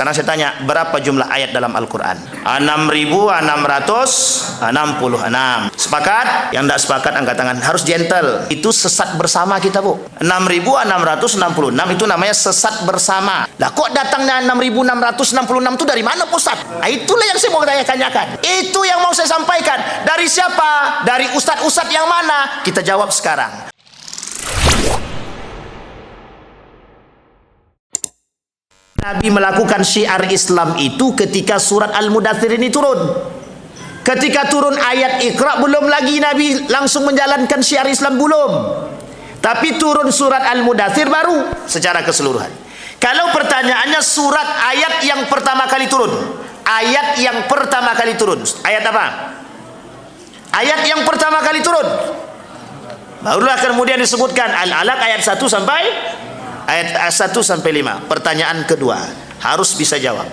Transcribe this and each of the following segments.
Karena saya tanya, berapa jumlah ayat dalam Al-Quran? 6.666. Sepakat? Yang tidak sepakat angkat tangan. Harus gentle. Itu sesat bersama kita, Bu. 6.666 itu namanya sesat bersama. Lah kok datangnya 6.666 itu dari mana, Ustaz? Nah, itulah yang saya mau tanyakan. Itu yang mau saya sampaikan. Dari siapa? Dari ustadz-ustadz yang mana? Kita jawab sekarang. Nabi melakukan syiar Islam itu ketika surat Al-Mudaththir ini turun. Ketika turun ayat Iqra, belum lagi Nabi langsung menjalankan syiar Islam, belum. Tapi turun surat Al-Mudaththir baru secara keseluruhan. Kalau pertanyaannya surat ayat yang pertama kali turun, ayat yang pertama kali turun, ayat apa? Ayat yang pertama kali turun, barulah kemudian disebutkan Al-Alaq ayat 1 sampai ayat 1 sampai 5. Pertanyaan kedua harus bisa jawab,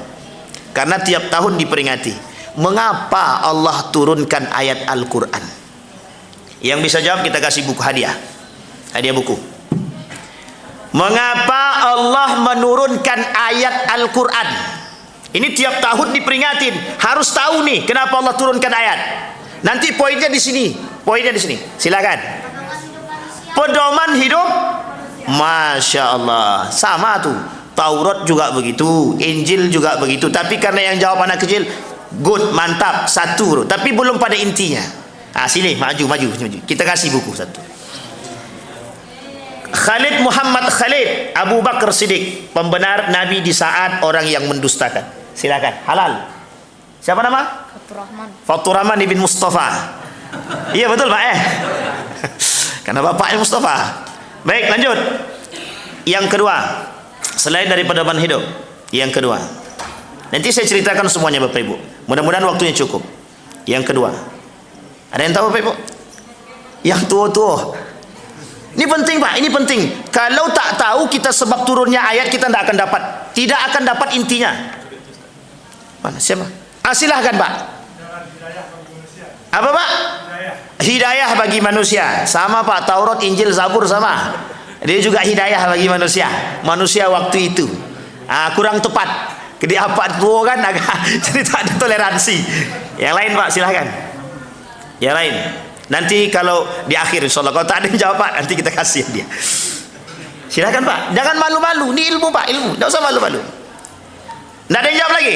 karena tiap tahun diperingati. Mengapa Allah turunkan ayat Al-Quran? Yang bisa jawab kita kasih buku hadiah buku. Mengapa Allah menurunkan ayat Al-Quran? Ini tiap tahun diperingatin, harus tahu nih kenapa Allah turunkan ayat. Nanti poinnya di sini, silakan. Pedoman hidup, Masya Allah, sama tuh. Taurat juga begitu, Injil juga begitu. Tapi karena yang jawab anak kecil, good, mantap, satu. Tapi belum pada intinya. Sini, maju. Kita kasih buku satu. Khalid Muhammad Khalid Abu Bakar Siddiq, pembenar Nabi di saat orang yang mendustakan. Silakan, halal. Siapa nama? Fatur Rahman ibn Mustafa. Iya betul Pak Karena bapaknya Mustafa. Baik, lanjut. Yang kedua, selain dari pedoman hidup, yang kedua, nanti saya ceritakan semuanya Bapak Ibu. Mudah-mudahan waktunya cukup. Yang kedua, ada yang tahu Bapak Ibu? Yang tua-tua. Ini penting Pak, ini penting. Kalau tak tahu kita sebab turunnya ayat, kita tidak akan dapat intinya. Mana siapa? Silahkan Pak. Apa Pak? Hidayah bagi manusia. Sama Pak, Taurat, Injil, Zabur sama. Dia juga hidayah bagi manusia. Manusia waktu itu kurang tepat. Jadi apa tua kan agak jadi tak ada toleransi. Yang lain Pak, silahkan. Yang lain. Nanti kalau di akhir insyaallah, kalau tak ada yang jawab Pak, nanti kita kasih dia. Silahkan Pak. Jangan malu-malu. Ini ilmu Pak, ilmu. Tidak usah malu-malu. Tidak ada yang jawab lagi?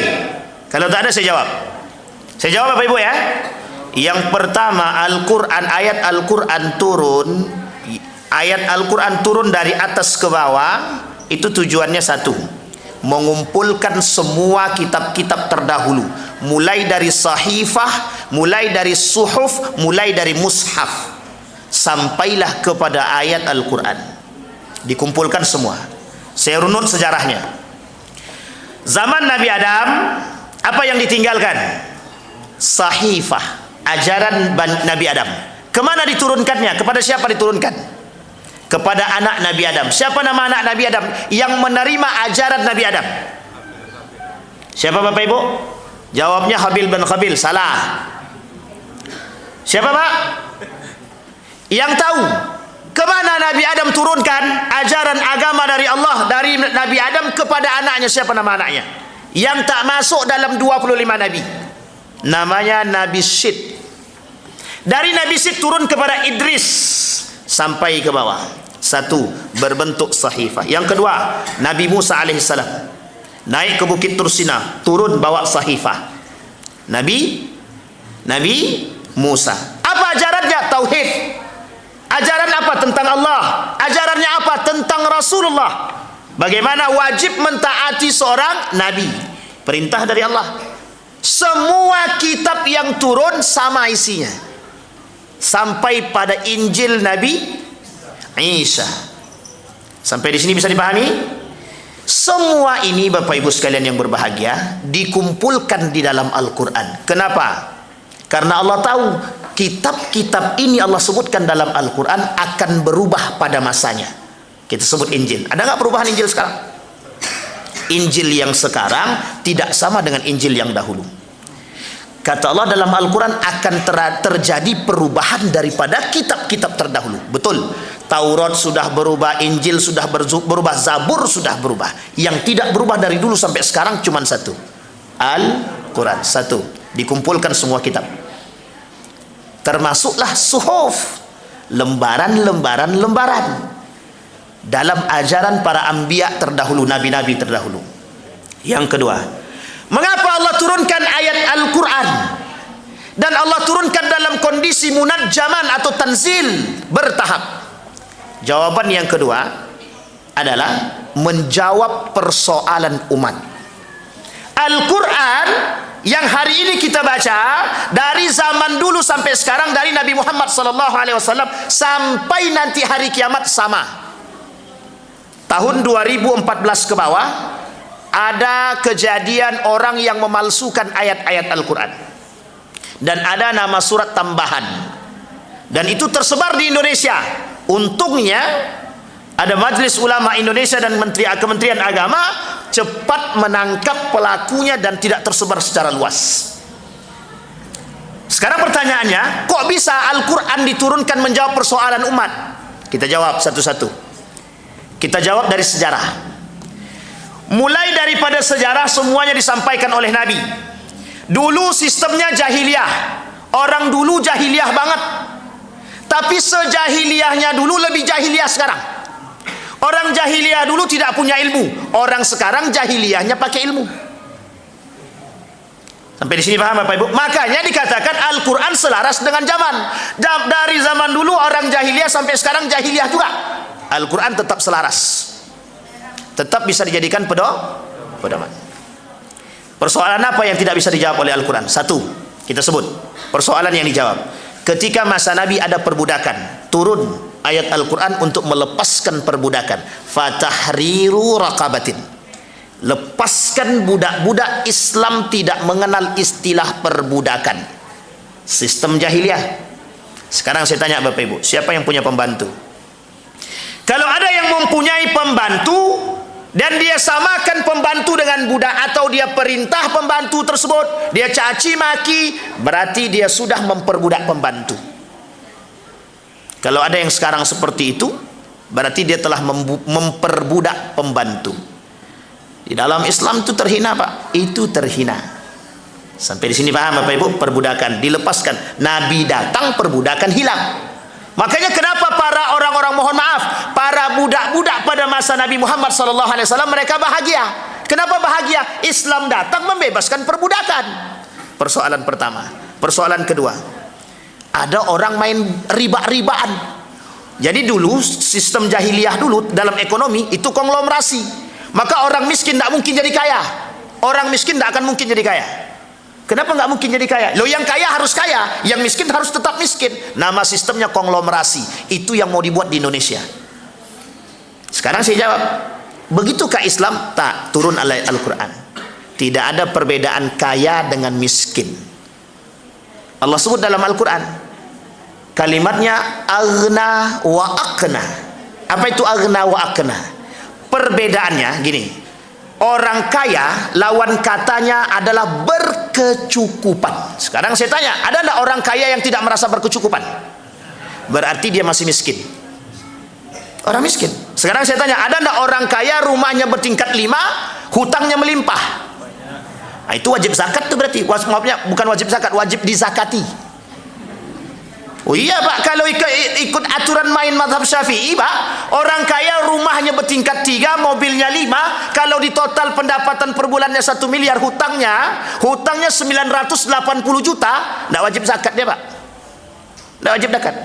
Kalau tak ada saya jawab. Saya jawab Bapak Ibu ya. Yang pertama, Al-Quran, ayat Al-Quran turun dari atas ke bawah. Itu tujuannya satu, mengumpulkan semua kitab-kitab terdahulu, mulai dari sahifah, mulai dari suhuf, mulai dari mushaf, sampailah kepada ayat Al-Quran. Dikumpulkan semua. Saya runut sejarahnya. Zaman Nabi Adam, apa yang ditinggalkan? Sahifah, ajaran Nabi Adam. Kemana diturunkannya? Kepada siapa diturunkan? Kepada anak Nabi Adam. Siapa nama anak Nabi Adam yang menerima ajaran Nabi Adam? Siapa Bapak Ibu? Jawabnya Habil bin Qabil. Salah. Siapa Pak? Yang tahu kemana Nabi Adam turunkan ajaran agama dari Allah, dari Nabi Adam kepada anaknya? Siapa nama anaknya? Yang tak masuk dalam 25 Nabi, namanya Nabi Syed. Dari Nabi Syed turun kepada Idris sampai ke bawah. Satu, berbentuk sahifah. Yang kedua, Nabi Musa alaihissalam naik ke Bukit Tursina, turun bawa sahifah. Nabi Musa. Apa ajarannya? Tauhid. Ajaran apa? Tentang Allah. Ajarannya apa? Tentang Rasulullah. Bagaimana wajib mentaati seorang nabi. Perintah dari Allah. Semua kitab yang turun sama isinya, sampai pada Injil Nabi Isa. Sampai di sini bisa dipahami? Semua ini Bapak Ibu sekalian yang berbahagia dikumpulkan di dalam Al-Quran. Kenapa? Karena Allah tahu kitab-kitab ini Allah sebutkan dalam Al-Quran akan berubah pada masanya. Kita sebut Injil. Ada nggak perubahan Injil sekarang? Injil yang sekarang tidak sama dengan Injil yang dahulu. Kata Allah dalam Al-Quran akan terjadi perubahan daripada kitab-kitab terdahulu. Betul. Taurat sudah berubah, Injil sudah berubah, Zabur sudah berubah. Yang tidak berubah dari dulu sampai sekarang cuma satu. Al-Quran. Satu. Dikumpulkan semua kitab. Termasuklah suhuf. Lembaran dalam ajaran para anbiya terdahulu, nabi-nabi terdahulu. Yang kedua, mengapa Allah turunkan ayat Al-Quran dan Allah turunkan dalam kondisi munajjaman atau tanzil bertahap? Jawaban yang kedua adalah menjawab persoalan umat. Al-Quran yang hari ini kita baca dari zaman dulu sampai sekarang, dari Nabi Muhammad SAW sampai nanti hari kiamat sama. Tahun 2014 ke bawah ada kejadian orang yang memalsukan ayat-ayat Al-Quran, dan ada nama surat tambahan, dan itu tersebar di Indonesia. Untungnya ada Majelis Ulama Indonesia dan Kementerian Agama cepat menangkap pelakunya dan tidak tersebar secara luas. Sekarang pertanyaannya, kok bisa Al-Quran diturunkan menjawab persoalan umat? Kita jawab satu-satu. Kita jawab dari sejarah. Mulai daripada sejarah semuanya disampaikan oleh Nabi. Dulu sistemnya jahiliyah. Orang dulu jahiliyah banget. Tapi sejahiliyahnya dulu lebih jahiliyah sekarang. Orang jahiliyah dulu tidak punya ilmu. Orang sekarang jahiliyahnya pakai ilmu. Sampai di sini paham Bapak Ibu? Makanya dikatakan Al-Quran selaras dengan zaman. Dari zaman dulu orang jahiliyah sampai sekarang jahiliyah juga. Al-Quran tetap selaras. Tetap bisa dijadikan pedoman. Persoalan apa yang tidak bisa dijawab oleh Al-Quran? Satu, kita sebut. Persoalan yang dijawab. Ketika masa Nabi ada perbudakan, turun ayat Al-Quran untuk melepaskan perbudakan. Fatahriru raqabatin. Lepaskan budak-budak. Islam tidak mengenal istilah perbudakan. Sistem jahiliyah. Sekarang saya tanya Bapak Ibu, siapa yang punya pembantu? Kalau ada yang mempunyai pembantu dan dia samakan pembantu dengan budak, atau dia perintah pembantu tersebut, dia caci maki, berarti dia sudah memperbudak pembantu. Kalau ada yang sekarang seperti itu, berarti dia telah memperbudak pembantu. Di dalam Islam itu terhina Pak, itu terhina. Sampai di sini paham Bapak Ibu? Perbudakan dilepaskan. Nabi datang, perbudakan hilang. Makanya kenapa para orang-orang, mohon maaf, para budak-budak pada masa Nabi Muhammad SAW mereka bahagia. Kenapa bahagia? Islam datang membebaskan perbudakan. Persoalan pertama. Persoalan kedua, ada orang main riba-ribaan. Jadi dulu sistem jahiliyah dulu dalam ekonomi itu konglomerasi. Maka orang miskin tidak mungkin jadi kaya. Orang miskin tidak akan mungkin jadi kaya. Kenapa nggak mungkin jadi kaya? Loh, yang kaya harus kaya, yang miskin harus tetap miskin. Nama sistemnya konglomerasi. Itu yang mau dibuat di Indonesia. Sekarang saya jawab, begitukah Islam? Tak, turun ayat Al-Quran. Tidak ada perbedaan kaya dengan miskin. Allah sebut dalam Al-Quran, kalimatnya aghna wa aqna. Apa itu aghna wa aqna? Perbedaannya gini, orang kaya lawan katanya adalah berkecukupan. Sekarang saya tanya, ada tidak orang kaya yang tidak merasa berkecukupan? Berarti dia masih miskin. Orang miskin. Sekarang saya tanya, ada tidak orang kaya rumahnya bertingkat 5, hutangnya melimpah? Nah, itu wajib zakat tuh berarti. Maafnya, bukan wajib zakat, wajib dizakati. Oh iya Pak, kalau ikut aturan main mazhab Syafi'i Pak, orang kaya rumahnya bertingkat 3, mobilnya 5, kalau di total pendapatan per bulannya 1 miliar, hutangnya 980 juta, tidak wajib zakat dia Pak. Tidak wajib zakat.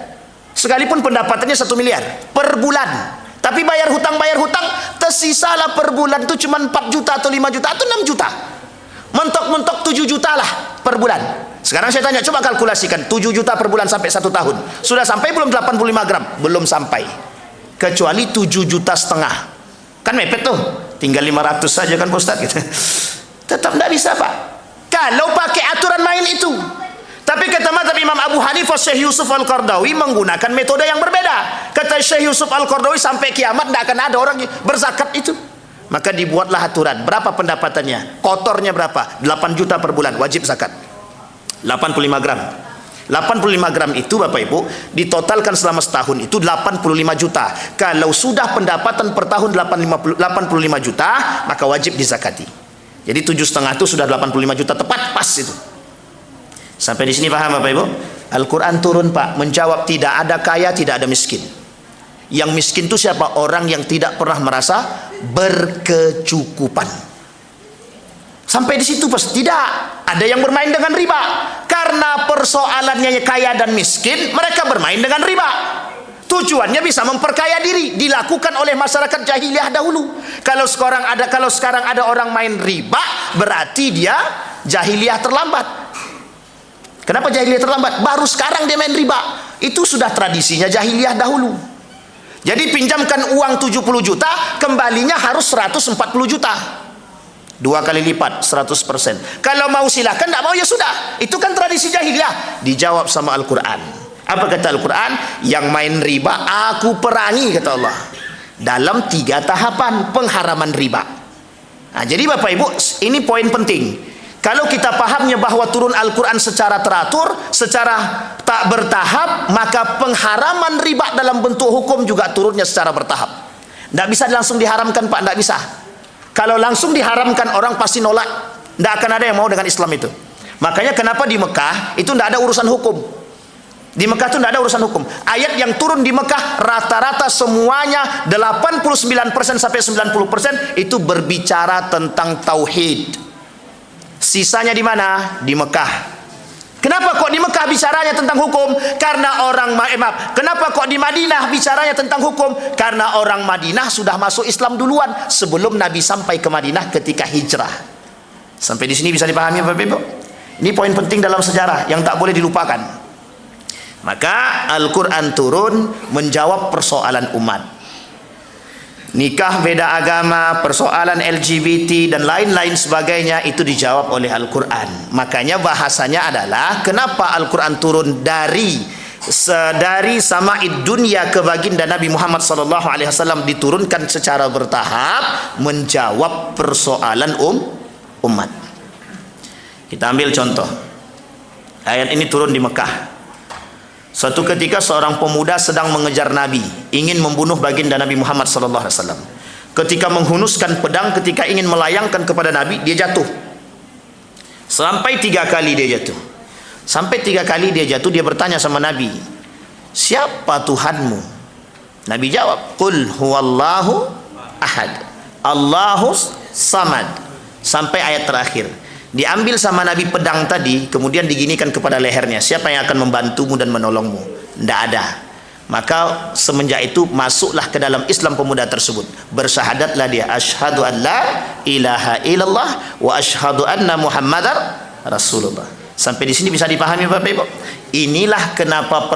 Sekalipun pendapatannya 1 miliar per bulan, tapi bayar hutang, tersisalah per bulan itu cuma 4 juta atau 5 juta atau 6 juta. Mentok-mentok 7 juta lah per bulan. Sekarang saya tanya, coba kalkulasikan 7 juta per bulan sampai 1 tahun. Sudah sampai belum 85 gram? Belum sampai. Kecuali 7,5 juta. Kan mepet tuh. Tinggal 500 saja kan Pak Ustaz gitu. Tetap tidak bisa Pak. Kalau pakai aturan main itu. Tapi kata mazhab Imam Abu Hanifah, Syekh Yusuf Al-Qardawi menggunakan metode yang berbeda. Kata Syekh Yusuf Al-Qardawi, sampai kiamat tidak akan ada orang berzakat itu. Maka dibuatlah aturan. Berapa pendapatannya? Kotornya berapa? 8 juta per bulan, wajib zakat. 85 gram. 85 gram itu Bapak Ibu ditotalkan selama setahun itu 85 juta. Kalau sudah pendapatan per tahun 85 juta, maka wajib dizakati. Jadi 7,5 itu sudah 85 juta, tepat pas itu. Sampai di sini paham Bapak Ibu? Al-Quran turun Pak, menjawab tidak ada kaya, tidak ada miskin. Yang miskin itu siapa? Orang yang tidak pernah merasa berkecukupan. Sampai di situ pas tidak ada yang bermain dengan riba. Karena persoalannya kaya dan miskin, mereka bermain dengan riba. Tujuannya bisa memperkaya diri, dilakukan oleh masyarakat jahiliyah dahulu. Kalau sekarang ada orang main riba, berarti dia jahiliyah terlambat. Kenapa jahiliyah terlambat? Baru sekarang dia main riba. Itu sudah tradisinya jahiliyah dahulu. Jadi pinjamkan uang 70 juta, kembalinya harus 140 juta. 2 kali lipat, 100%. Kalau mau silakan, tidak mau ya sudah. Itu kan tradisi jahiliyah. Dijawab sama Al-Quran. Apa kata Al-Quran? Yang main riba aku perangi, kata Allah, dalam 3 tahapan pengharaman riba. Nah, jadi Bapak Ibu, ini poin penting. Kalau kita pahamnya bahwa turun Al-Quran secara teratur, secara tak bertahap, maka pengharaman riba dalam bentuk hukum juga turunnya secara bertahap. Tidak bisa langsung diharamkan Pak, tidak bisa. Kalau langsung diharamkan, orang pasti nolak. Tidak akan ada yang mau dengan Islam itu. Makanya kenapa di Mekah itu tidak ada urusan hukum. Di Mekah itu tidak ada urusan hukum. Ayat yang turun di Mekah rata-rata semuanya 89% sampai 90% itu berbicara tentang tauhid. Sisanya di mana? Di Mekah. Kenapa kok di Mekah bicaranya tentang hukum? Karena kenapa kok di Madinah bicaranya tentang hukum? Karena orang Madinah sudah masuk Islam duluan sebelum Nabi sampai ke Madinah ketika hijrah. Sampai di sini bisa dipahami Bapak Ibu? Ini poin penting dalam sejarah yang tak boleh dilupakan. Maka Al-Quran turun menjawab persoalan umat. Nikah beda agama, persoalan LGBT dan lain-lain sebagainya itu dijawab oleh Al-Quran. Makanya bahasanya adalah kenapa Al-Quran turun dari sama'id dunia ke baginda Nabi Muhammad SAW diturunkan secara bertahap menjawab persoalan umat. Kita ambil contoh. Ayat ini turun di Mekah. Suatu ketika seorang pemuda sedang mengejar Nabi, ingin membunuh baginda Nabi Muhammad SAW. Ketika menghunuskan pedang, ketika ingin melayangkan kepada Nabi, dia jatuh. Sampai 3 kali dia jatuh. Sampai 3 kali dia jatuh, dia bertanya sama Nabi, siapa Tuhanmu? Nabi jawab, Qul huwallahu ahad, Allahus samad. Sampai ayat terakhir. Diambil sama Nabi pedang tadi, kemudian diginikan kepada lehernya. Siapa yang akan membantumu dan menolongmu? Tidak ada. Maka semenjak itu masuklah ke dalam Islam pemuda tersebut. Bersyahadatlah dia, asyhadu an la ilaha illallah wa asyhadu anna muhammadar rasulullah. Sampai di sini bisa dipahami Bapak Ibu? Inilah kenapa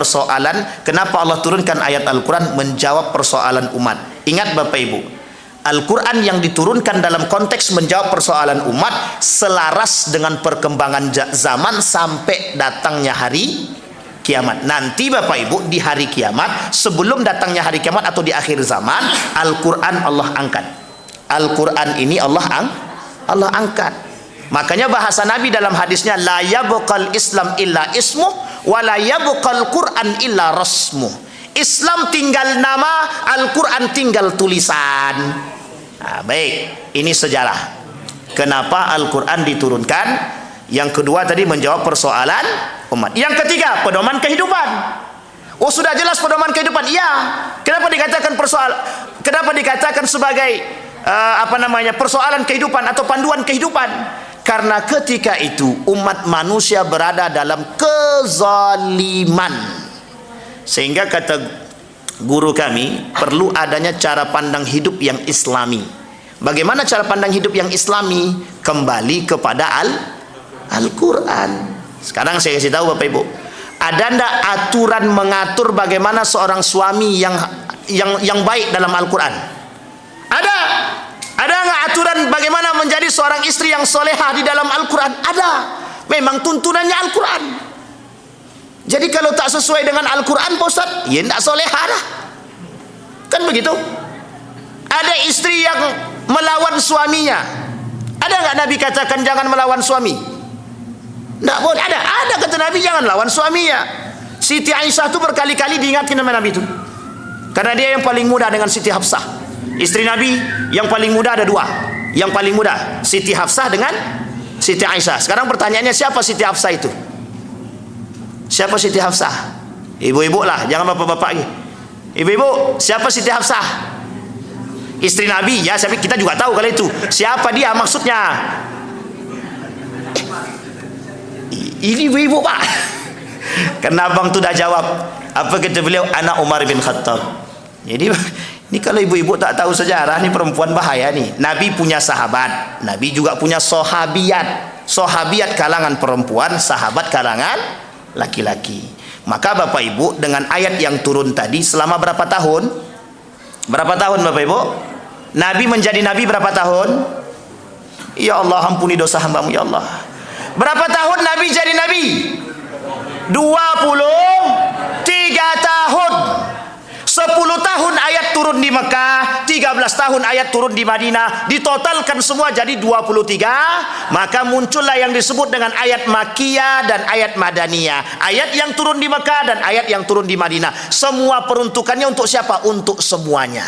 kenapa Allah turunkan ayat Al-Quran menjawab persoalan umat. Ingat Bapak Ibu, Al-Quran yang diturunkan dalam konteks menjawab persoalan umat selaras dengan perkembangan zaman sampai datangnya hari kiamat. Nanti Bapak Ibu di hari kiamat, sebelum datangnya hari kiamat atau di akhir zaman, Al-Quran Allah angkat. Al-Quran ini Allah angkat. Makanya bahasa Nabi dalam hadisnya, la yabqal Islam illa ismuh wa la yabqal Quran illa rasmuh. Islam tinggal nama, Al-Quran tinggal tulisan. Nah, baik, ini sejarah kenapa Al-Quran diturunkan. Yang kedua tadi menjawab persoalan umat. Yang ketiga, pedoman kehidupan. Oh, sudah jelas pedoman kehidupan. Iya. Kenapa dikatakan sebagai persoalan kehidupan atau panduan kehidupan? Karena ketika itu umat manusia berada dalam kezaliman. Sehingga kata guru kami, perlu adanya cara pandang hidup yang islami. Bagaimana cara pandang hidup yang islami? Kembali kepada Al-Quran. Sekarang saya kasih tahu Bapak Ibu, ada ndak aturan mengatur bagaimana seorang suami yang baik dalam Al-Quran? Ada nggak aturan bagaimana menjadi seorang istri yang solehah di dalam Al-Quran? Ada. Memang tuntunannya Al-Quran. Jadi kalau tak sesuai dengan Al-Quran, Pak Ustaz, ya tidak solehah dah. Kan begitu? Ada istri yang melawan suaminya. Ada nggak Nabi katakan jangan melawan suami? Tidak boleh. Ada kata Nabi, jangan lawan suaminya. Siti Aisyah itu berkali-kali diingatkan sama Nabi itu, karena dia yang paling muda dengan Siti Hafsah. Istri Nabi yang paling muda ada dua. Yang paling muda Siti Hafsah dengan Siti Aisyah. Sekarang pertanyaannya, siapa Siti Hafsah itu? Siapa Siti Hafsah? Ibu-ibu lah, jangan bapak-bapak lagi. Ibu-ibu, siapa Siti Hafsah? Istri Nabi, ya, kita juga tahu kalau itu. Siapa dia maksudnya? Ini ibu-ibu, Pak. Karena abang tu dah jawab. Apa kata beliau? Anak Umar bin Khattab. Jadi ini kalau ibu-ibu tak tahu sejarah, ni perempuan bahaya nih. Nabi punya sahabat, Nabi juga punya sahabiat. Sahabiat kalangan perempuan, sahabat kalangan laki-laki. Maka Bapak Ibu, dengan ayat yang turun tadi, selama berapa tahun? Berapa tahun Bapak Ibu? Nabi menjadi Nabi berapa tahun? Ya Allah, ampuni dosa hamba-Mu ya Allah. Berapa tahun Nabi jadi Nabi? 23 tahun. 10 tahun ayat turun di Mekah, 13 tahun ayat turun di Madinah, ditotalkan semua jadi 23. Maka muncullah yang disebut dengan ayat Makkiyah dan ayat Madaniyah. Ayat yang turun di Mekah dan ayat yang turun di Madinah. Semua peruntukannya untuk siapa? Untuk semuanya.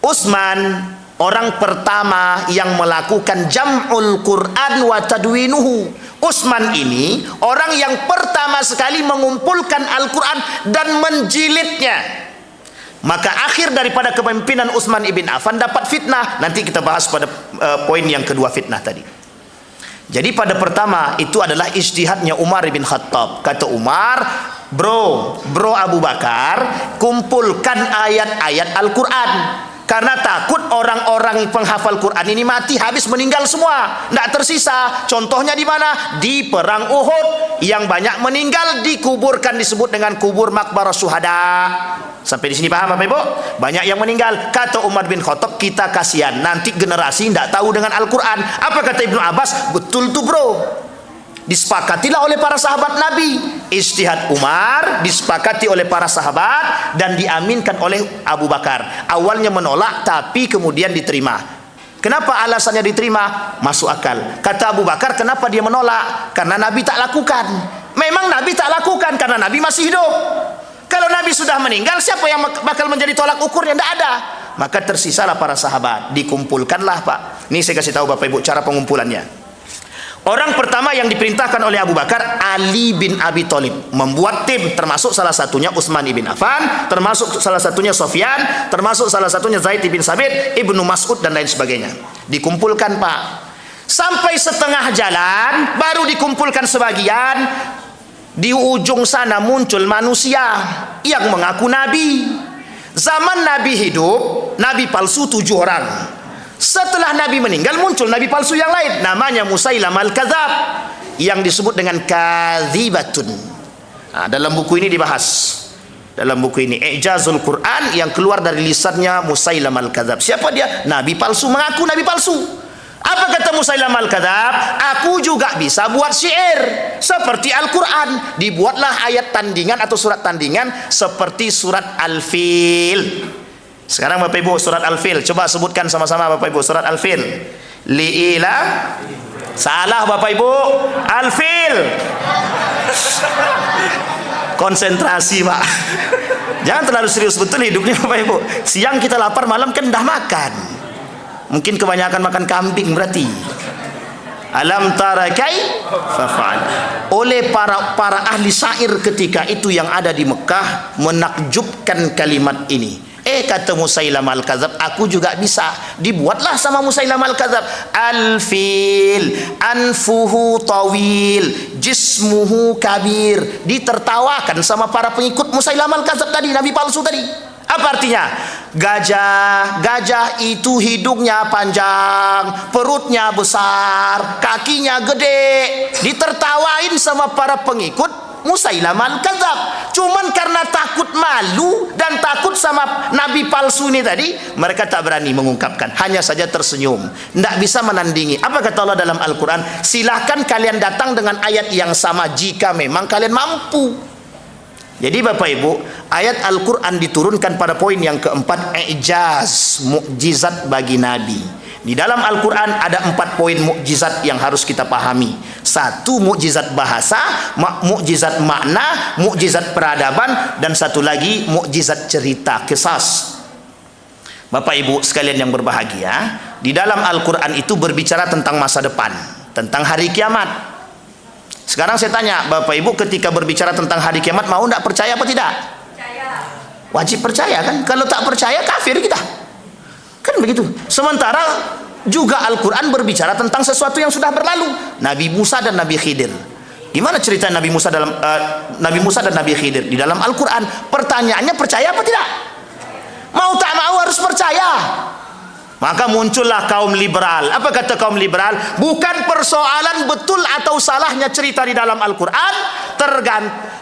Utsman orang pertama yang melakukan jam'ul Quran wa tadwinuhu. Utsman ini orang yang pertama sekali mengumpulkan Al-Quran dan menjilidnya. Maka akhir daripada kepemimpinan Utsman ibn Affan dapat fitnah. Nanti kita bahas pada poin yang kedua, fitnah tadi. Jadi pada pertama itu adalah ijtihadnya Umar bin Khattab. Kata Umar, bro Abu Bakar, kumpulkan ayat-ayat Al-Quran. Karena takut orang-orang penghafal Quran ini mati, habis meninggal semua, tidak tersisa. Contohnya di mana? Di perang Uhud, yang banyak meninggal dikuburkan, disebut dengan kubur makbarah syuhada. Sampai di sini paham Bapak Ibu? Banyak yang meninggal. Kata Umar bin Khattab, kita kasihan nanti generasi tidak tahu dengan Al-Quran. Apa kata Ibnu Abbas? Betul tuh bro. Disepakatilah oleh para sahabat Nabi. Ijtihad Umar disepakati oleh para sahabat dan diaminkan oleh Abu Bakar. Awalnya menolak tapi kemudian diterima. Kenapa alasannya diterima? Masuk akal. Kata Abu Bakar, kenapa dia menolak? Karena Nabi tak lakukan. Memang Nabi tak lakukan karena Nabi masih hidup. Kalau Nabi sudah meninggal, siapa yang bakal menjadi tolak ukurnya? Tidak ada. Maka tersisalah para sahabat. Dikumpulkanlah Pak. Ini saya kasih tahu Bapak Ibu cara pengumpulannya. Orang pertama yang diperintahkan oleh Abu Bakar, Ali bin Abi Thalib, membuat tim, termasuk salah satunya Utsman ibn Affan, termasuk salah satunya Sofyan, termasuk salah satunya Zaid bin Sabit, Ibnu Mas'ud dan lain sebagainya. Dikumpulkan Pak. Sampai setengah jalan baru dikumpulkan sebagian. Di ujung sana muncul manusia yang mengaku Nabi. Zaman Nabi hidup, Nabi palsu 7 orang. Setelah Nabi meninggal muncul Nabi palsu yang lain, namanya Musailamah al-Kadzab, yang disebut dengan kadzibatun. Dalam buku ini dibahas. Dalam buku ini I'jazul Quran yang keluar dari lisannya Musailamah al-Kadzab. Siapa dia? Nabi palsu, mengaku Nabi palsu. Apa kata Musailamah al-Kadzab? Aku juga bisa buat syair seperti Al-Quran. Dibuatlah ayat tandingan atau surat tandingan seperti surat Al-Fil. Sekarang Bapak Ibu, surat Al-Fil, coba sebutkan sama-sama Bapak Ibu, surat Al-Fil. Li'ila. Salah Bapak Ibu, Al-Fil. Konsentrasi Pak. Jangan terlalu serius betul hidupnya Bapak Ibu. Siang kita lapar, malam kan dah makan. Mungkin kebanyakan makan kambing berarti. Alam tara kaifa fa'al. Oleh para ahli syair ketika itu yang ada di Mekah menakjubkan kalimat ini. Kata Musailamah al-Kadzab, aku juga bisa. Dibuatlah sama Musailamah al-Kadzab, Al-Fil anfuhu tawil jismuhu kabir. Ditertawakan sama para pengikut Musailamah al-Kadzab tadi, Nabi palsu tadi. Apa artinya? Gajah itu hidungnya panjang, perutnya besar, kakinya gede. Ditertawain sama para pengikut Musailamah al-Kadzab. Cuman karena takut malu dan takut sama Nabi palsu ini tadi, mereka tak berani mengungkapkan, hanya saja tersenyum, tidak bisa menandingi. Apa kata Allah dalam Al-Quran? Silahkan kalian datang dengan ayat yang sama jika memang kalian mampu. Jadi Bapak Ibu, ayat Al-Quran diturunkan pada poin yang keempat, i'jaz, mukjizat bagi Nabi. Di dalam Al-Quran ada 4 poin mukjizat yang harus kita pahami. 1, mukjizat bahasa, mukjizat makna, mukjizat peradaban, dan 1 lagi mukjizat cerita, kisas. Bapak Ibu sekalian yang berbahagia, di dalam Al-Quran itu berbicara tentang masa depan, tentang hari kiamat. Sekarang saya tanya Bapak Ibu, ketika berbicara tentang hari kiamat, mau tidak percaya apa tidak? Percaya. Wajib percaya kan? Kalau tak percaya kafir kita. Kan begitu. Sementara juga Al-Quran berbicara tentang sesuatu yang sudah berlalu. Nabi Musa dan Nabi Khidir. Gimana cerita Nabi Musa dan Nabi Khidir di dalam Al-Quran? Pertanyaannya, percaya apa tidak? Mau tak mau harus percaya. Maka muncullah kaum liberal. Apa kata kaum liberal? Bukan persoalan betul atau salahnya cerita di dalam Al-Quran,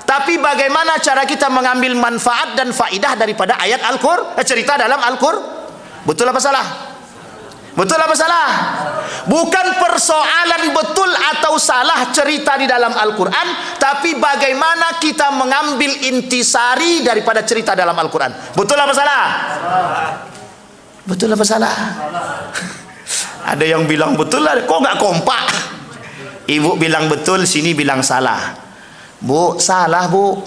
tapi bagaimana cara kita mengambil manfaat dan faidah daripada ayat Al-Quran, cerita dalam Al-Quran. Betul apa salah? Betul apa salah? Bukan persoalan betul atau salah cerita di dalam Al-Quran, tapi bagaimana kita mengambil intisari daripada cerita dalam Al-Quran. Betul apa salah? Betul apa salah? Ada yang bilang betul, kok nggak kompak? Ibu bilang betul, sini bilang salah. Bu, salah bu.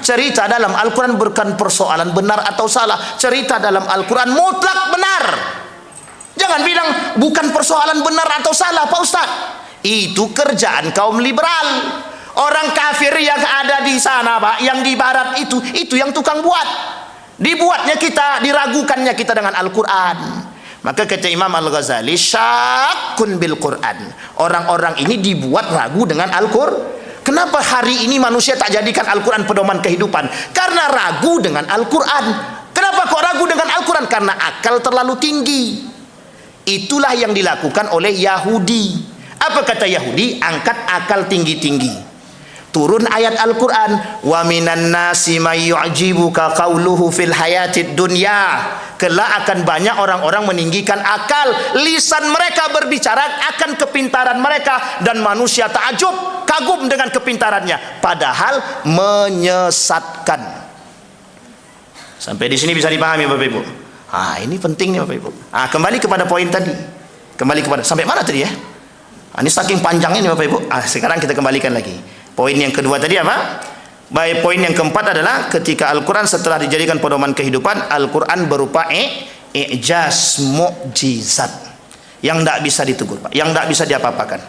Cerita dalam Al-Quran bukan persoalan benar atau salah. Cerita dalam Al-Quran mutlak benar. Jangan bilang bukan persoalan benar atau salah Pak Ustaz. Itu kerjaan kaum liberal. Orang kafir yang ada di sana Pak, yang di barat itu yang tukang buat. Dibuatnya kita, diragukannya kita dengan Al-Quran. Maka kata Imam Al-Ghazali, syakkun bil Quran. Orang-orang ini dibuat ragu dengan Al-Quran. Kenapa hari ini manusia tak jadikan Al-Quran pedoman kehidupan? Karena ragu dengan Al-Quran. Kenapa kok ragu dengan Al-Quran? Karena akal terlalu tinggi. Itulah yang dilakukan oleh Yahudi. Apa kata Yahudi? Angkat akal tinggi-tinggi. Turun ayat Al-Quran, wa minan nasi may yu'jibuka qawluhu fil hayatid dunya. Kelak akan banyak orang-orang meninggikan akal, lisan mereka berbicara akan kepintaran mereka, dan manusia takjub, kagum dengan kepintarannya, padahal menyesatkan. Sampai di sini bisa dipahami Bapak Ibu. Ini penting nih Bapak Ibu. Kembali kepada poin tadi. Kembali kepada sampai mana tadi ya? Ini saking panjangnya nih Bapak Ibu. Sekarang kita kembalikan lagi. Poin yang kedua tadi apa? Baik, poin yang keempat adalah ketika Al-Quran setelah dijadikan pedoman kehidupan, Al-Quran berupa i'jaz, mukjizat yang tidak bisa ditegur Pak, yang tidak bisa diapa-apakan.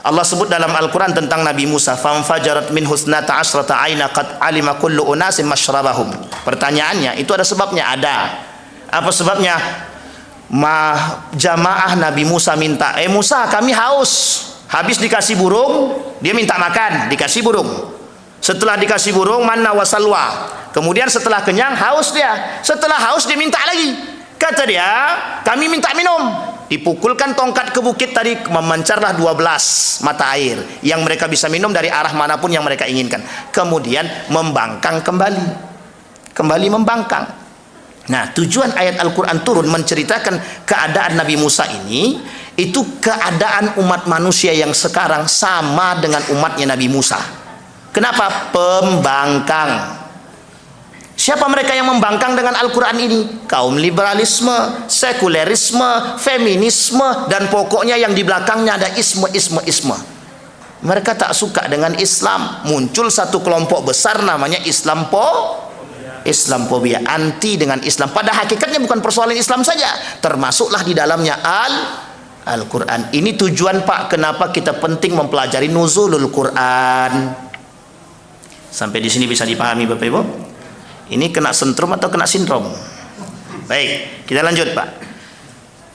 Allah sebut dalam Al-Quran tentang Nabi Musa, famfajarat min husnata asrata aina qad alima kullu unasin mashrabahum. Pertanyaannya, itu ada sebabnya? Ada. Apa sebabnya? Jamaah Nabi Musa minta, Musa kami haus. Habis dikasih burung, dia minta makan, dikasih burung. Setelah dikasih burung, manna wa salwa. Kemudian setelah kenyang, haus dia. Setelah haus, dia minta lagi. Kata dia, kami minta minum. Dipukulkan tongkat ke bukit tadi, memancarlah 12 mata air yang mereka bisa minum dari arah manapun yang mereka inginkan. Kemudian membangkang kembali. Kembali membangkang. Nah, tujuan ayat Al-Quran turun menceritakan keadaan Nabi Musa ini, itu keadaan umat manusia yang sekarang sama dengan umatnya Nabi Musa. Kenapa? Pembangkang. Siapa mereka yang membangkang dengan Al-Quran ini? Kaum liberalisme, sekulerisme, feminisme, dan pokoknya yang di belakangnya ada isme. Mereka tak suka dengan Islam. Muncul satu kelompok besar namanya Islamophobia, anti dengan Islam. Pada hakikatnya bukan persoalan Islam saja, termasuklah di dalamnya Al-Quran. Ini tujuan Pak, kenapa kita penting mempelajari nuzulul Quran. Sampai di sini bisa dipahami Bapak Ibu? Ini kena sentrum atau kena sindrom? Baik, kita lanjut Pak.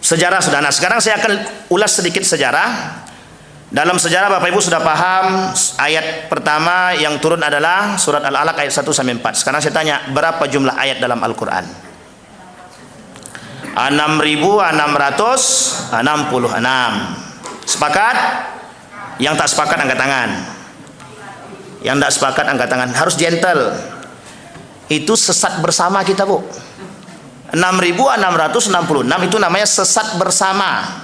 Sejarah sudah. Nah, sekarang saya akan ulas sedikit sejarah. Dalam sejarah Bapak Ibu sudah paham, ayat pertama yang turun adalah surat Al-Alaq ayat 1 sampai 4. Sekarang saya tanya, berapa jumlah ayat dalam Al-Quran? 6.666. Sepakat? Yang tak sepakat angkat tangan. Yang tak sepakat angkat tangan. Harus gentle. Itu sesat bersama kita Bu. 6.666 itu namanya sesat bersama.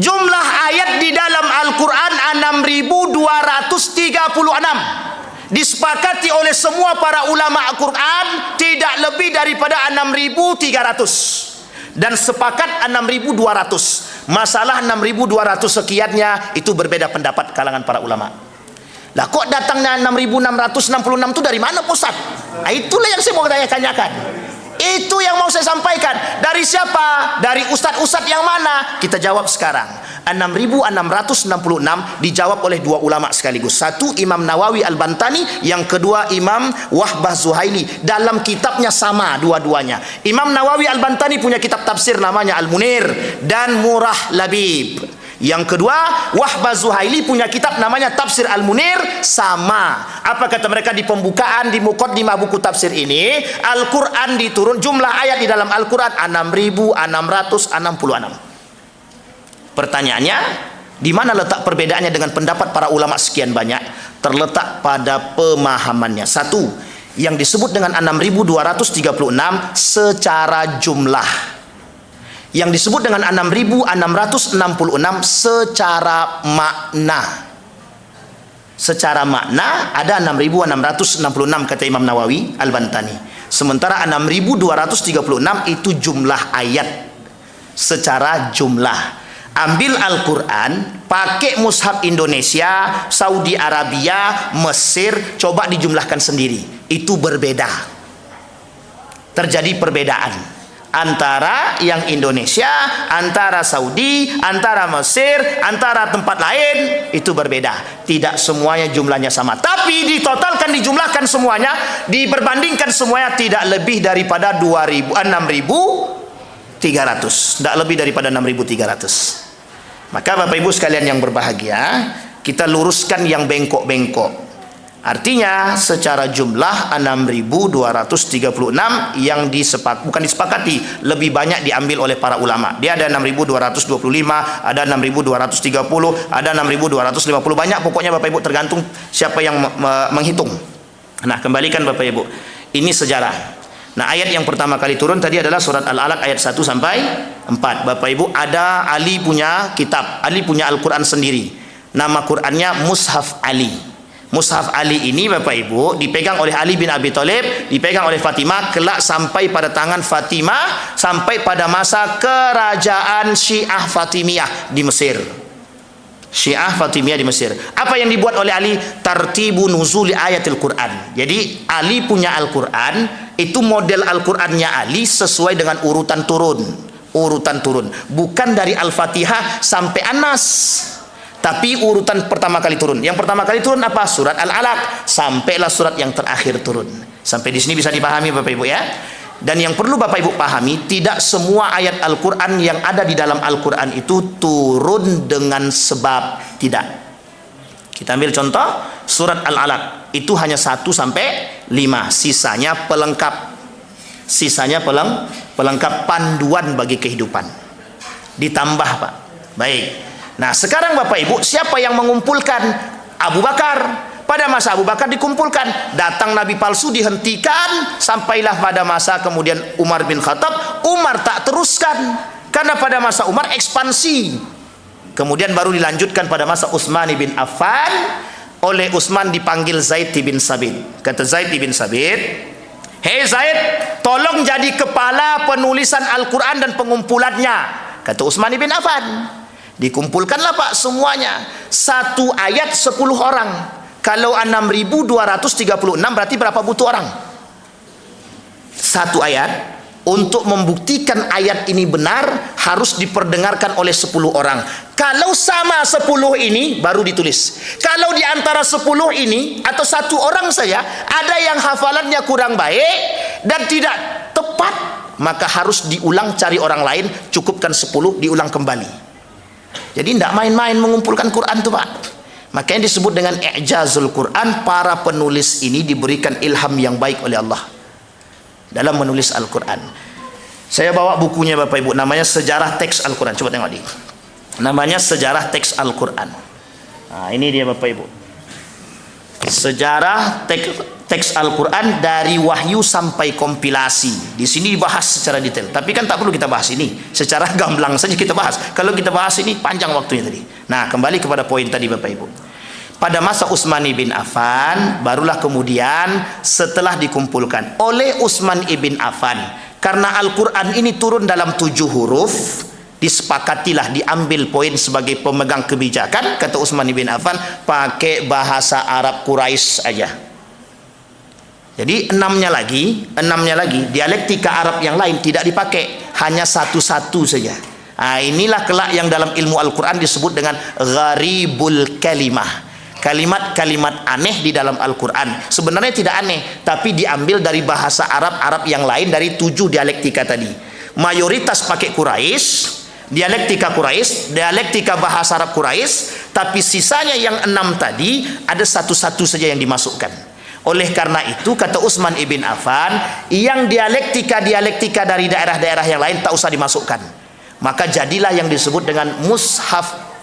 Jumlah ayat di dalam Al-Quran 6.236. Disepakati oleh semua para ulama Al-Quran tidak lebih daripada 6.300. dan sepakat 6.200. Masalah 6.200 sekiannya itu berbeda pendapat kalangan para ulama. Lah kok datangnya 6.666 itu dari mana Ustaz? Nah, itulah yang saya mau tanyakan. Itu yang mau saya sampaikan. Dari siapa? Dari ustadz-ustadz yang mana? Kita jawab sekarang. 6.666 dijawab oleh dua ulama sekaligus. Satu Imam Nawawi Al-Bantani, yang kedua Imam Wahbah Zuhaili. Dalam kitabnya sama dua-duanya. Imam Nawawi Al-Bantani punya kitab tafsir namanya Al-Munir dan Murah Labib. Yang kedua, Wahbah Zuhaili punya kitab namanya Tafsir Al-Munir, sama. Apa kata mereka di pembukaan, di muqaddimah buku tafsir ini? Al-Quran diturun, jumlah ayat di dalam Al-Quran 6.666. Pertanyaannya, di mana letak perbedaannya dengan pendapat para ulama sekian banyak? Terletak pada pemahamannya. Satu, yang disebut dengan 6.236 secara jumlah. Yang disebut dengan 6.666 secara makna. Secara makna ada 6.666 kata Imam Nawawi Al-Bantani. Sementara 6.236 itu jumlah ayat. Secara jumlah. Ambil Al-Quran, pakai mushaf Indonesia, Saudi Arabia, Mesir, coba dijumlahkan sendiri. Itu berbeda. Terjadi perbedaan antara yang Indonesia, antara Saudi, antara Mesir, antara tempat lain, itu berbeda. Tidak semuanya jumlahnya sama, tapi ditotalkan, dijumlahkan semuanya, diperbandingkan semuanya, tidak lebih daripada 6.300. Tidak lebih daripada 6.300. Maka Bapak Ibu sekalian yang berbahagia, kita luruskan yang bengkok-bengkok. Artinya secara jumlah 6.236 yang bukan disepakati, lebih banyak diambil oleh para ulama. Dia ada 6.225, ada 6.230, ada 6.250, banyak pokoknya Bapak Ibu, tergantung siapa yang menghitung. Nah, kembalikan Bapak Ibu, ini sejarah. Nah, ayat yang pertama kali turun tadi adalah surat Al-Alaq ayat 1 sampai 4. Bapak Ibu, ada Ali punya kitab, Ali punya Al-Quran sendiri. Nama Qurannya Mushaf Ali. Mushaf Ali ini Bapak Ibu dipegang oleh Ali bin Abi Thalib, dipegang oleh Fatimah, kelak sampai pada tangan Fatimah, sampai pada masa kerajaan Syiah Fatimiyah di Mesir. Syiah Fatimiyah di Mesir. Apa yang dibuat oleh Ali? Tartibu nuzuli ayatil Quran. Jadi Ali punya Al-Quran, itu model Al-Qurannya Ali sesuai dengan urutan turun. Urutan turun. Bukan dari Al-Fatihah sampai An-Nas, tapi urutan pertama kali turun. Yang pertama kali turun apa? Surat Al-Alaq, sampailah surat yang terakhir turun. Sampai di sini bisa dipahami Bapak Ibu ya. Dan yang perlu Bapak Ibu pahami, tidak semua ayat Al-Quran yang ada di dalam Al-Quran itu turun dengan sebab. Tidak. Kita ambil contoh surat Al-Alaq, itu hanya 1 sampai 5, sisanya pelengkap. Sisanya pelengkap panduan bagi kehidupan. Ditambah Pak. Baik. Nah, sekarang Bapak Ibu, siapa yang mengumpulkan? Abu Bakar. Pada masa Abu Bakar dikumpulkan. Datang Nabi palsu, dihentikan. Sampailah pada masa kemudian Umar bin Khattab. Umar tak teruskan, karena pada masa Umar ekspansi. Kemudian baru dilanjutkan pada masa Utsman bin Affan. Oleh Utsman dipanggil Zaid bin Sabit. Kata Zaid bin Sabit, "Hei Zaid, tolong jadi kepala penulisan Al-Quran dan pengumpulannya." Kata Utsman bin Affan. Dikumpulkanlah Pak semuanya. Satu ayat 10 orang. Kalau 6.236 berarti berapa butuh orang? Satu ayat. Untuk membuktikan ayat ini benar, harus diperdengarkan oleh 10 orang. Kalau sama 10 ini baru ditulis. Kalau di antara 10 ini atau satu orang saja ada yang hafalannya kurang baik dan tidak tepat, maka harus diulang, cari orang lain, cukupkan 10, diulang kembali. Jadi tidak main-main mengumpulkan Quran itu Pak. Makanya disebut dengan i'jazul Quran. Para penulis ini diberikan ilham yang baik oleh Allah dalam menulis Al-Quran. Saya bawa bukunya Bapak Ibu, namanya Sejarah Teks Al-Quran. Coba tengok di. Namanya Sejarah Teks Al-Quran. Nah, ini dia Bapak Ibu. Sejarah teks Al-Quran dari wahyu sampai kompilasi. Di sini dibahas secara detail. Tapi kan tak perlu kita bahas ini. Secara gamblang saja kita bahas. Kalau kita bahas ini panjang waktunya tadi. Nah, kembali kepada poin tadi Bapak Ibu. pada masa Utsman bin Affan, barulah kemudian setelah dikumpulkan oleh Utsman bin Affan, karena Al-Quran ini turun dalam 7 huruf, disepakatilah diambil poin sebagai pemegang kebijakan, kata Utsman bin Affan, pakai bahasa Arab Quraisy aja. Jadi enamnya lagi dialektika Arab yang lain tidak dipakai, hanya satu-satu saja. Nah, inilah kelak yang dalam ilmu Al-Quran disebut dengan gharibul kalimah. Kalimat-kalimat aneh di dalam Al-Quran sebenarnya tidak aneh, tapi diambil dari bahasa Arab yang lain, dari 7 dialektika tadi. Mayoritas pakai Quraisy, dialektika Quraisy, dialektika bahasa Arab Quraisy, tapi sisanya yang 6 tadi ada satu-satu saja yang dimasukkan. Oleh karena itu kata Utsman bin Affan, yang dialektika dari daerah-daerah yang lain tak usah dimasukkan. Maka jadilah yang disebut dengan Mushaf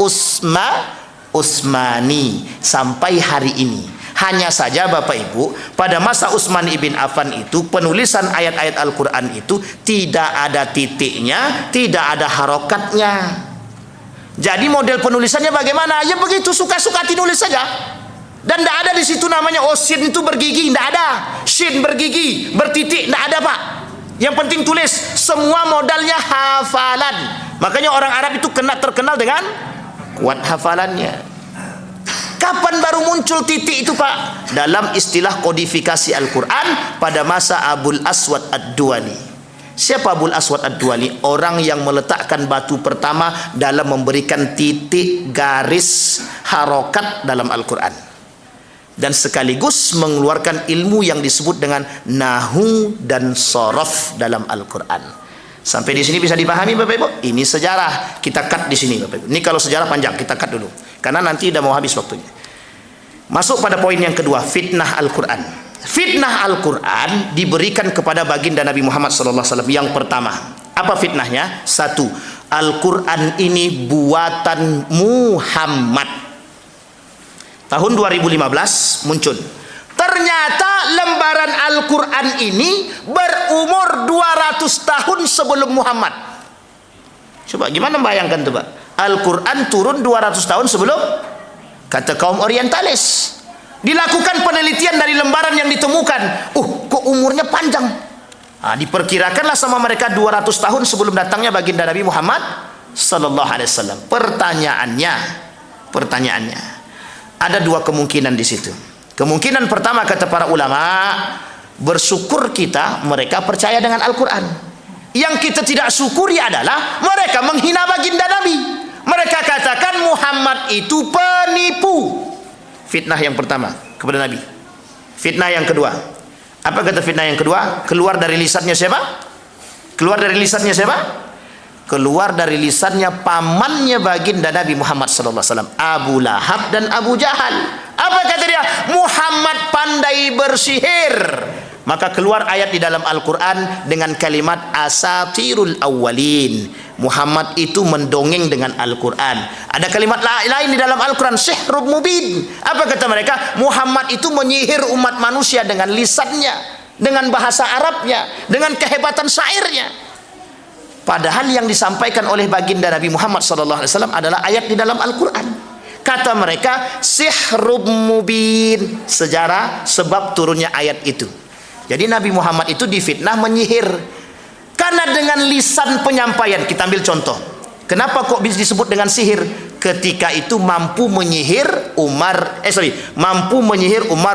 Utsmani sampai hari ini. Hanya saja Bapak Ibu, pada masa Utsman bin Affan itu penulisan ayat-ayat Al-Quran itu tidak ada titiknya, tidak ada harokatnya. Jadi model penulisannya bagaimana? Ya begitu, suka-suka ditulis saja. Dan tidak ada di situ namanya sin itu bergigi, tidak ada. Shin bergigi, bertitik, tidak ada Pak. Yang penting tulis. Semua modalnya hafalan. Makanya orang Arab itu terkenal dengan kuat hafalannya. Kapan baru muncul titik itu Pak? Dalam istilah kodifikasi Al-Quran pada masa Abul Aswad Ad-Duali. Siapa Abul Aswad Ad-Duali? Orang yang meletakkan batu pertama dalam memberikan titik, garis, harokat dalam Al-Quran, dan sekaligus mengeluarkan ilmu yang disebut dengan nahu dan sorof dalam Al-Quran. Sampai di sini bisa dipahami Bapak Ibu? Ini sejarah, kita cut di sini Bapak Ibu. Ini kalau sejarah panjang, kita cut dulu karena nanti udah mau habis waktunya. Masuk pada poin yang kedua, fitnah Al-Quran. Fitnah Al-Quran diberikan kepada baginda Nabi Muhammad SAW. Yang pertama, apa fitnahnya? 1. Al-Quran ini buatan Muhammad. Tahun 2015 muncul. Ternyata lembaran Al-Quran ini berumur 200 tahun sebelum Muhammad. Coba gimana bayangkan tuh Pak? Al-Quran turun 200 tahun sebelum, kata kaum orientalis. Dilakukan penelitian dari lembaran yang ditemukan. Kok umurnya panjang? Diperkirakanlah sama mereka 200 tahun sebelum datangnya baginda Nabi Muhammad sallallahu alaihi wasallam. Pertanyaannya, ada 2 kemungkinan di situ. Kemungkinan pertama kata para ulama, bersyukur kita mereka percaya dengan Al-Quran. Yang kita tidak syukuri adalah mereka menghina baginda Nabi. Mereka katakan Muhammad itu penipu. Fitnah yang pertama kepada Nabi. Fitnah yang kedua, apa kata fitnah yang kedua? Keluar dari lisannya siapa? Keluar dari lisannya siapa? Keluar dari lisannya pamannya baginda Nabi Muhammad SAW, Abu Lahab dan Abu Jahal. Apa kata dia? Muhammad pandai bersihir. Maka keluar ayat di dalam Al-Quran dengan kalimat asatirul awwalin. Muhammad itu mendongeng dengan Al-Quran. Ada kalimat lain di dalam Al-Quran, sihrub mubin. Apa kata mereka? Muhammad itu menyihir umat manusia dengan lisannya, dengan bahasa Arabnya, dengan kehebatan syairnya. Padahal yang disampaikan oleh baginda Nabi Muhammad SAW adalah ayat di dalam Al-Quran. Kata mereka sihrub mubin, sejarah sebab turunnya ayat itu. Jadi Nabi Muhammad itu difitnah menyihir. Karena dengan lisan penyampaian, kita ambil contoh. Kenapa kok bisa disebut dengan sihir? Ketika itu mampu menyihir Umar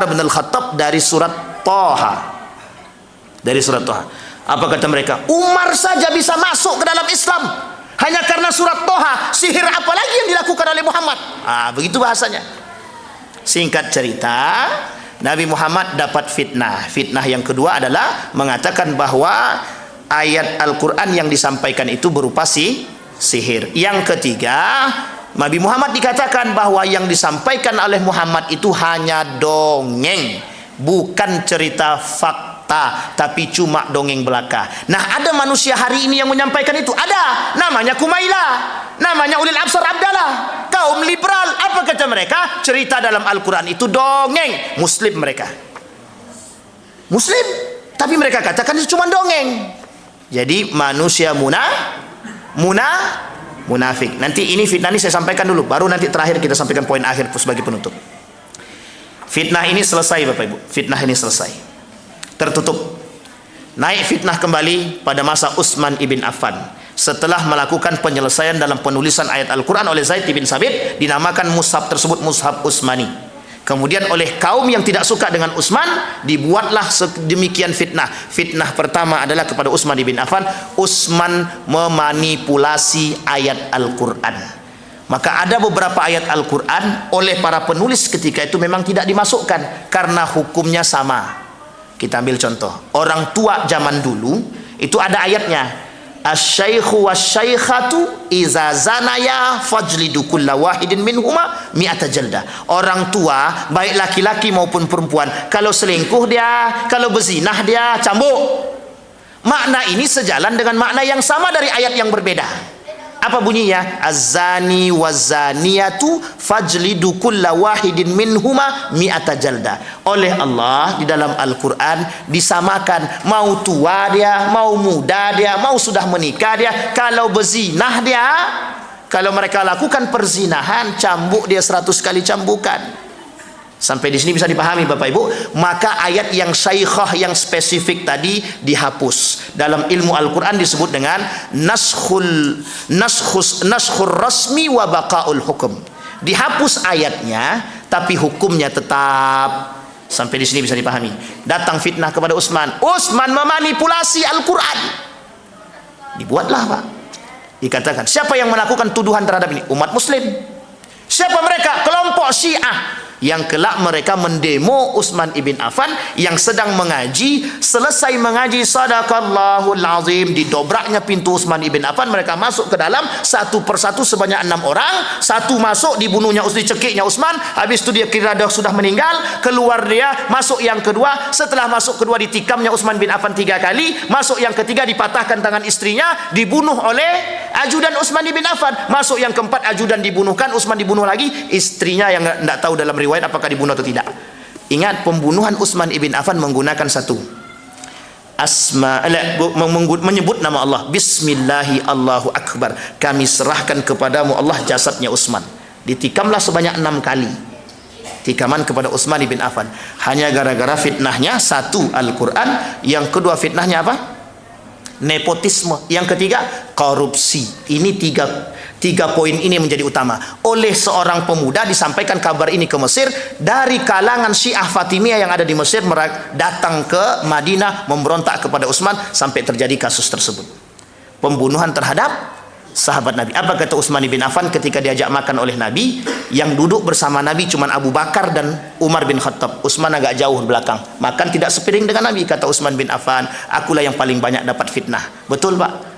bin Al-Khattab dari surat Thaha. Dari surat Thaha. Apa kata mereka? Umar saja bisa masuk ke dalam Islam hanya karena surat Thaha. Sihir apa lagi yang dilakukan oleh Muhammad? Begitu bahasanya. Singkat cerita, Nabi Muhammad dapat fitnah. Fitnah yang kedua adalah mengatakan bahwa ayat Al-Quran yang disampaikan itu berupa sihir. Yang ketiga, Nabi Muhammad dikatakan bahwa yang disampaikan oleh Muhammad itu hanya dongeng, bukan cerita fakta, tapi cuma dongeng belaka. Nah, ada manusia hari ini yang menyampaikan itu. Ada, namanya Kumaila, namanya Ulil Absar Abdallah, kaum liberal. Apa kata mereka? Cerita dalam Al-Quran itu dongeng. Muslim mereka, Muslim, tapi mereka katakan itu cuma dongeng. Jadi manusia munafik. Nanti ini fitnah ini saya sampaikan dulu, baru nanti terakhir kita sampaikan poin akhir sebagai penutup. Fitnah ini selesai Bapak Ibu. Fitnah ini selesai. Tertutup. Naik fitnah kembali pada masa Utsman ibn Affan. Setelah melakukan penyelesaian dalam penulisan ayat Al-Quran oleh Zaid bin Sabit, dinamakan mushaf tersebut mushaf Utsmani. Kemudian oleh kaum yang tidak suka dengan Utsman, dibuatlah sedemikian fitnah. Fitnah pertama adalah kepada Utsman bin Affan. Utsman memanipulasi ayat Al-Quran. Maka ada beberapa ayat Al-Quran oleh para penulis ketika itu memang tidak dimasukkan karena hukumnya sama. Kita ambil contoh, orang tua zaman dulu itu ada ayatnya, asy-syaikhu wasy-syaikhatu iza zanaya fajlidu kulla wahidin minhuma mi'ata jalda. Orang tua baik laki-laki maupun perempuan, kalau selingkuh dia, kalau berzinah dia, cambuk. Makna ini sejalan dengan makna yang sama dari ayat yang berbeda. Apa bunyinya? Az-zani waz-zaniyatu fajlidu kulla wahidin minhuma mi'ata jalda. Oleh Allah di dalam Al-Quran disamakan, mau tua dia, mau muda dia, mau sudah menikah dia, kalau berzinah dia, kalau mereka lakukan perzinahan, cambuk dia 100 kali cambukan. Sampai di sini bisa dipahami Bapak Ibu. Maka ayat yang syaikhah yang spesifik tadi dihapus. Dalam ilmu Al-Quran disebut dengan naskhur rasmi wa baqaul hukum. Dihapus ayatnya tapi hukumnya tetap. Sampai di sini bisa dipahami. Datang fitnah kepada Utsman. Utsman memanipulasi Al-Quran. Dibuatlah Pak. Dikatakan, siapa yang melakukan tuduhan terhadap ini? Umat muslim. Siapa mereka? Kelompok Syiah yang kelak mereka mendemo Utsman ibn Affan yang sedang mengaji. Selesai mengaji, sadaqallahul azim, didobraknya pintu Utsman ibn Affan, mereka masuk ke dalam satu persatu sebanyak 6 orang. Satu masuk, dibunuhnya, dicekiknya Utsman. Habis itu dia kira dah sudah meninggal, keluar dia, masuk yang kedua. Setelah masuk kedua, ditikamnya Utsman bin Affan 3 kali. Masuk yang ketiga, dipatahkan tangan istrinya, dibunuh oleh ajudan Utsman bin Affan. Masuk yang keempat, ajudan dibunuhkan, Utsman dibunuh lagi, istrinya yang tidak tahu dalam riwayat apakah dibunuh atau tidak. Ingat, pembunuhan Utsman ibn Affan menggunakan satu menyebut nama Allah. Bismillahi Allahu Akbar, kami serahkan kepadamu Allah jasadnya Utsman. Ditikamlah sebanyak 6 kali tikaman kepada Utsman ibn Affan, hanya gara-gara fitnahnya. Satu, Al-Quran. Yang kedua, fitnahnya apa? Nepotisme. Yang ketiga, korupsi. Ini tiga poin ini menjadi utama. Oleh seorang pemuda disampaikan kabar ini ke Mesir, dari kalangan Syiah Fatimiyah yang ada di Mesir datang ke Madinah memberontak kepada Utsman, sampai terjadi kasus tersebut, pembunuhan terhadap sahabat Nabi. Apa kata Utsman bin Affan ketika diajak makan oleh Nabi? Yang duduk bersama Nabi cuma Abu Bakar dan Umar bin Khattab. Utsman agak jauh belakang, makan tidak sepiring dengan Nabi. Kata Utsman bin Affan, akulah yang paling banyak dapat fitnah. Betul Pak?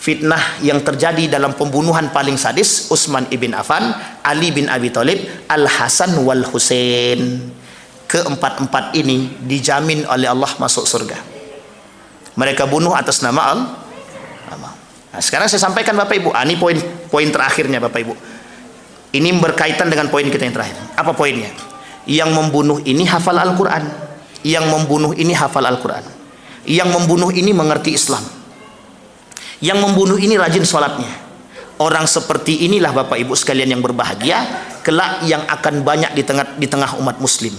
Fitnah yang terjadi dalam pembunuhan paling sadis Utsman ibn Affan, Ali bin Abi Thalib, Al-Hasan wal Husain. Keempat-empat ini dijamin oleh Allah masuk surga. Mereka bunuh atas nama Allah. Nah, sekarang saya sampaikan Bapak Ibu, ini poin terakhirnya Bapak Ibu. Ini berkaitan dengan poin kita yang terakhir. Apa poinnya? Yang membunuh ini hafal Al-Quran. Yang membunuh ini hafal Al-Quran. Yang membunuh ini mengerti Islam. Yang membunuh ini rajin sholatnya. Orang seperti inilah Bapak Ibu sekalian yang berbahagia, kelak yang akan banyak di tengah umat muslim.